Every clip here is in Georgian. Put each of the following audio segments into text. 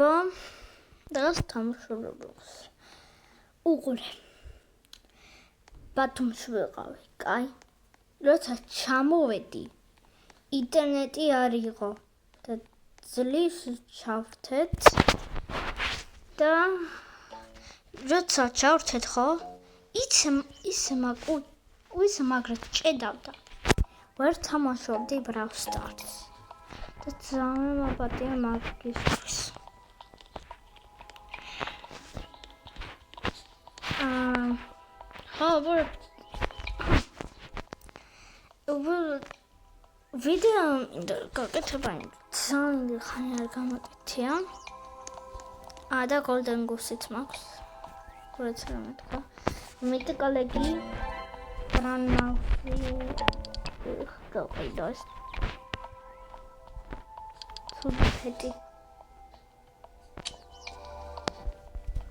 მოგესალმება. დღეს თამაშობებს უყურე. ბათუმში ვიყავი, კაი. როცა ჩამოვედი, ინტერნეტი არ იყო და ძლივს ჩავთეთ და როცა ჩავთეთ ხო, ისე მაგრად ჭედავდა. ვერ თამაშობდი Brawl Stars. და ძალიან მაპატია მაგისთვის. ვიდეო გაკეთება ძალიან ხანი არ გამაკეთია. და Golden Goose-იც მაქვს. რაც რა მეთქვა. მიტიკალეგი ბრანავი გავყიდოს. Ცუდფეტი.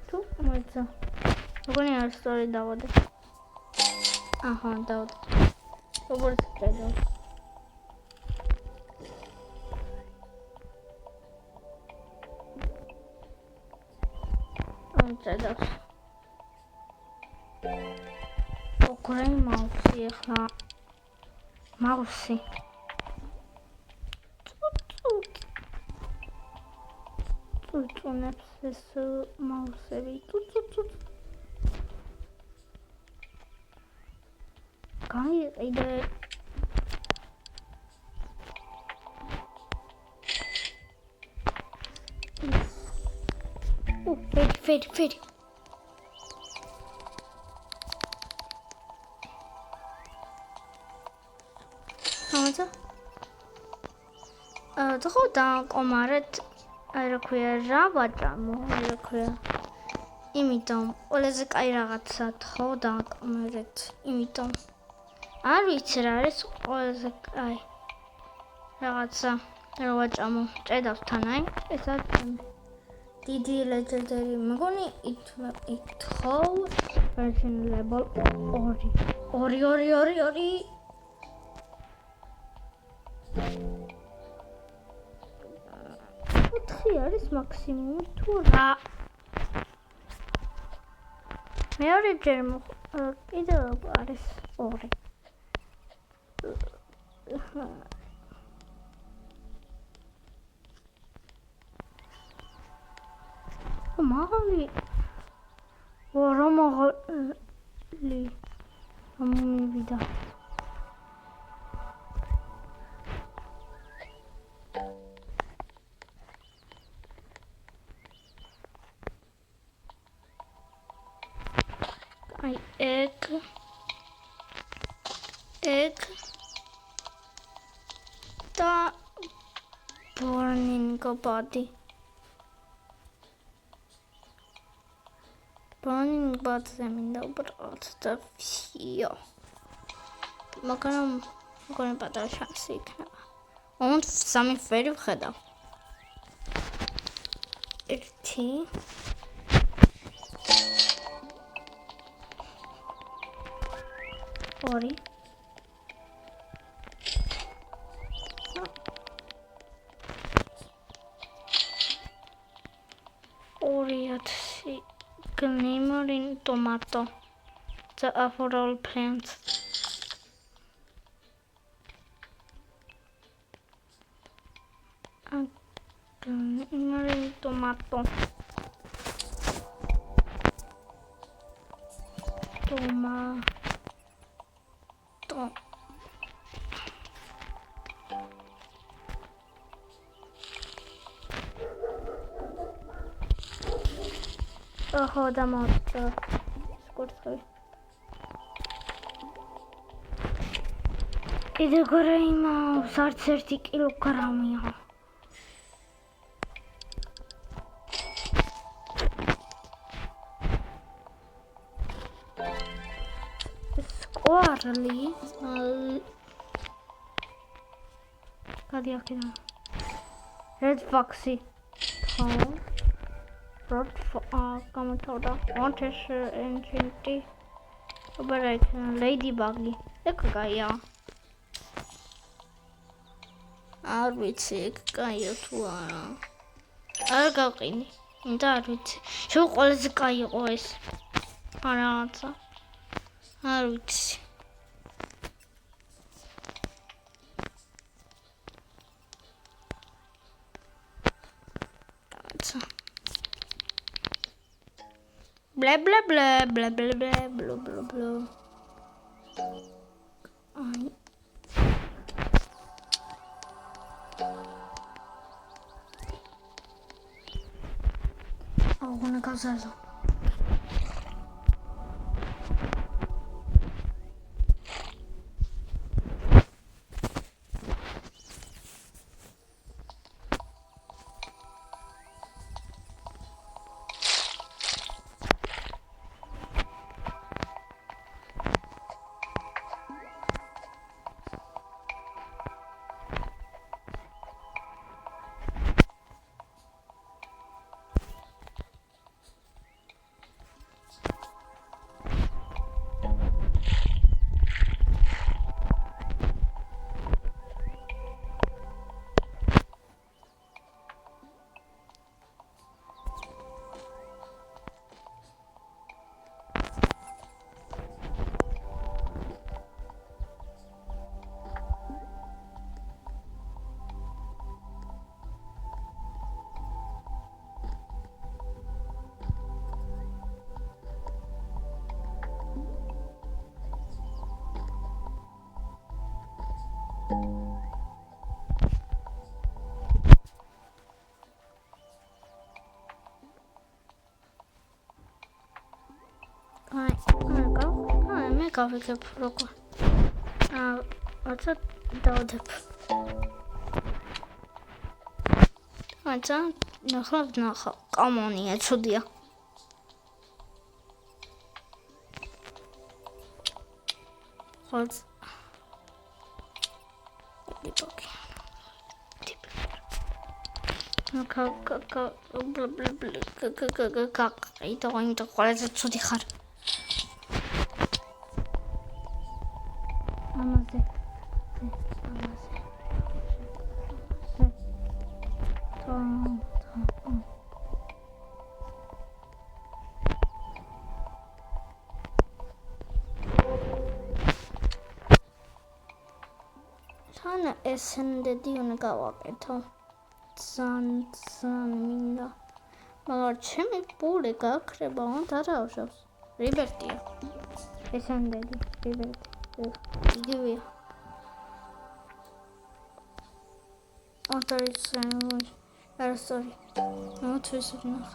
თუ მოიცა. როგორი არის სწორი დავადე. აჰა, დავადე. როგორც წერდა. წერდა. ოქროი მაუსი ახლა. მაუსი. წუნებს ეს მაუსები. გაიყიდე. ფერი. ამაცა. ხო და კომარეთ რა ქვია რა ვაჭამო, რა ქვია. იმიტომ ყველაზე კაი რაღაცა ხო და კომარეთ, იმიტომ არ ვიცი რა არის ყველაზე კაი რაღაცა რა ვაჭამო, ჭედავს თანაი, ეს არის დიდი legendary მეგონი ხო version level 2 4 არის მაქსიმუმი თუ რა მეორე ჯერ კიდევ არის 2 მაღალი მაღალი მომივიდა აი egg და burning body Burning body მინდა უბრალოდ და всё. მაგრამ მგონი პატარა შანსი იქნება. მომთ 3 ფერი ვხედავ. 1 2 Glimmering tomato. The overall plants. Glimmering tomato. ხო და მოწ სკურთხი კიდე გორეიმა არც 1 კილოგრამია სკვარლი გადიაკეთა red foxy გამოთავდა Montes Enchanty Operation Ladybug ეგ კაია არ ვიცი ეგ კაია თუ არა არ გავყინი. და არ ვიცი. შენ ყველაზე კაი იყო ეს. რაღაცა. არ ვიცი. Blah blah blah blah blah blah blah blah blah. I'm gonna go Zazo. გავიგებ როგორ. აცა დავდებ. აცა ნახავ. კამონია, ცუდია. ხოც. დიპოკი. იტო ყველაზე ცუდი ხარ. Tana esendedi una გავაკეთო. ძალიან მინდა. მაგრამ ჩემი პული გაქრება, არ ავშავს. რიბერტია. ესენდედი, რიბერტი. იგივეა. Sorry. Not twisted enough.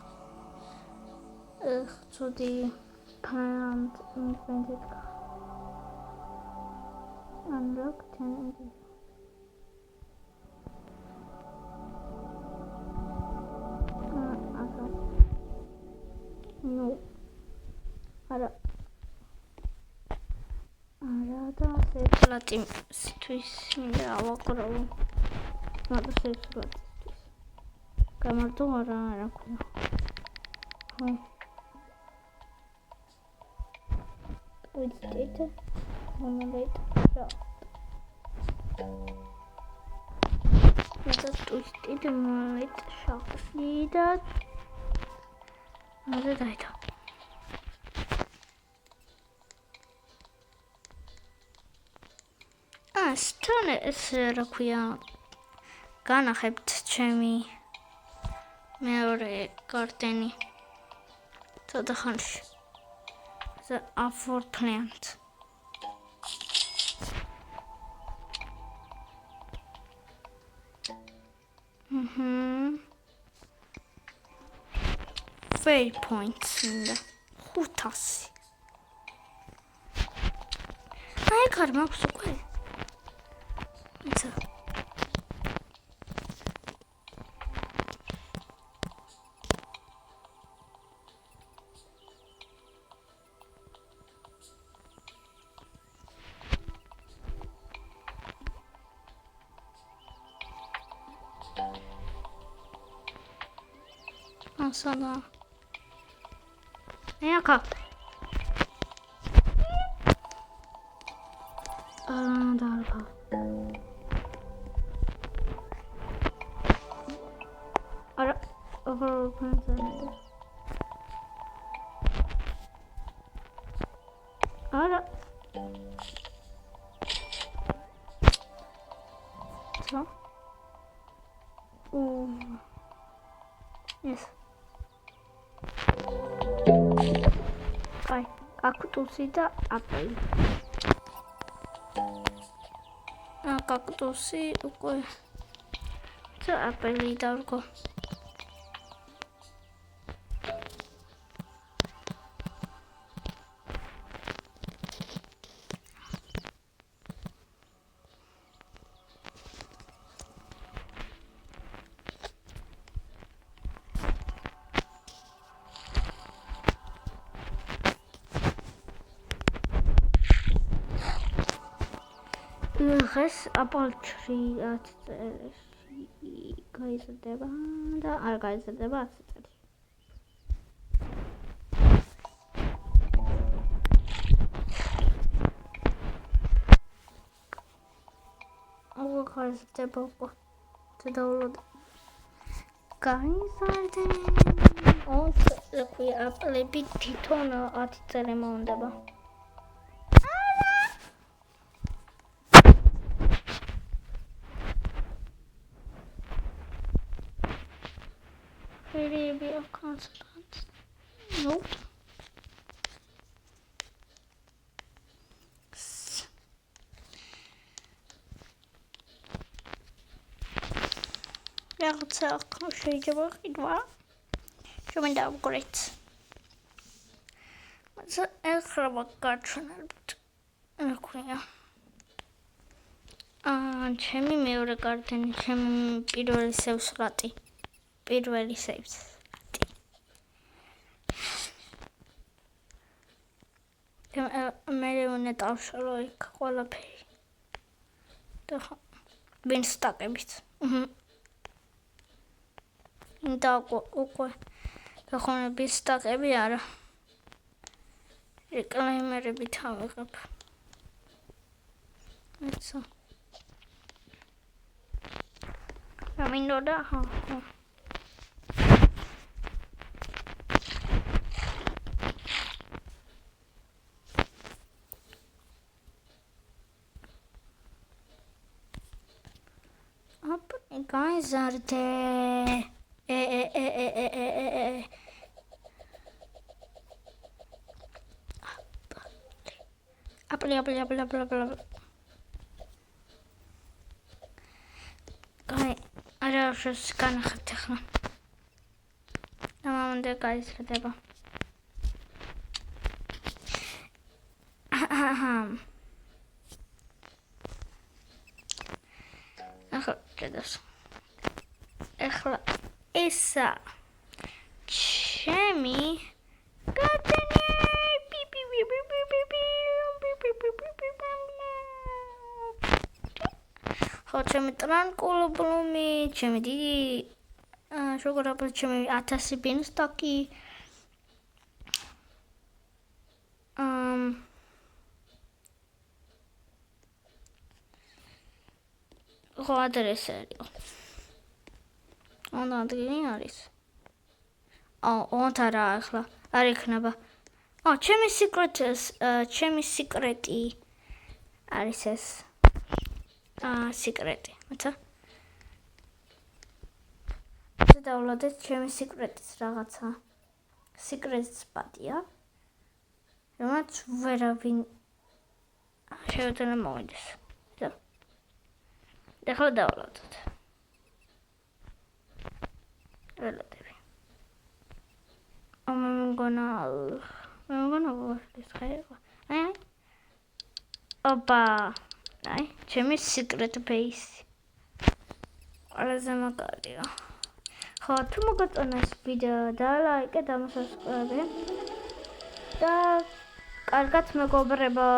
To the plant invented car. Unlock 10 engines. No. Ara da seplatim situația acolo. Nu da seplatim. Cam tu ara acolo. Hai. Uite. Moment. Ja. Jetzt uite moment. Schau. Wieder. Also weiter. Stone is rakuya. განახებთ ჩემი მეორე კარტენი. ცოტა ხანში. The A4 plant. Fail points მინდა 500. აი კარ მაქვს უკვე. იცი. Sana. Eka. Darba. Ara. არა ცა ეს აი კაქტუსი და აპელი კაქტუსი უკვე ცა აპელი დავრგო დღეს აპალჩრი 10 წელში გაიზრდება და არ გაიზრდება 10 წელში. აუ გაიზრდება უკვე. დავულოდ გაიზარდა. ოქი აპლები თვითონ 10 წელი მომდება. Maybe a constant. Nope. That's a shadable idwa. Showing down great. What's an extra cartoon? ჩემი მეორე კარტენი, ჩემი პირველი სევს რატი. პირველი სევს რატი. მე უნდა დავშალო იქ ყველაფერი. და ვინ სტაკებით. და უკვე ხონების სტაკები არა. რეკლამერები თავიღებ. ეცო. ამინდოდა ხო. Guys are there. Apple. Guys, I just can't have to. I'm the guys for the. ახლა ესა ჩემი კარტენი ხო ჩემი ტრანკულობლუმი ჩემი დიდი შოკოლადი ჩემი 1000 ბინსტაკი ხო ადრესერიო Onda adını arayız. On tara ახლა არ იქნება. ჩემი სიკრეტი არის ეს. სიკრეტი, მოცა. დავვლოდეთ ჩემი სიკრეტის რაღაცა. სიკრეტის პატია. რომელიც ვერავინ შეუძლია მოვიდეს. და ახლა დავვლოდეთ. I'm gonna wash this hair. Opa, nice. Ჩემი secret base. ყველაზე მაგარია. ხო, თუ მოგაწონა ეს ვიდეო და ლაიკე და subscribe და კარგად მეგობრებო.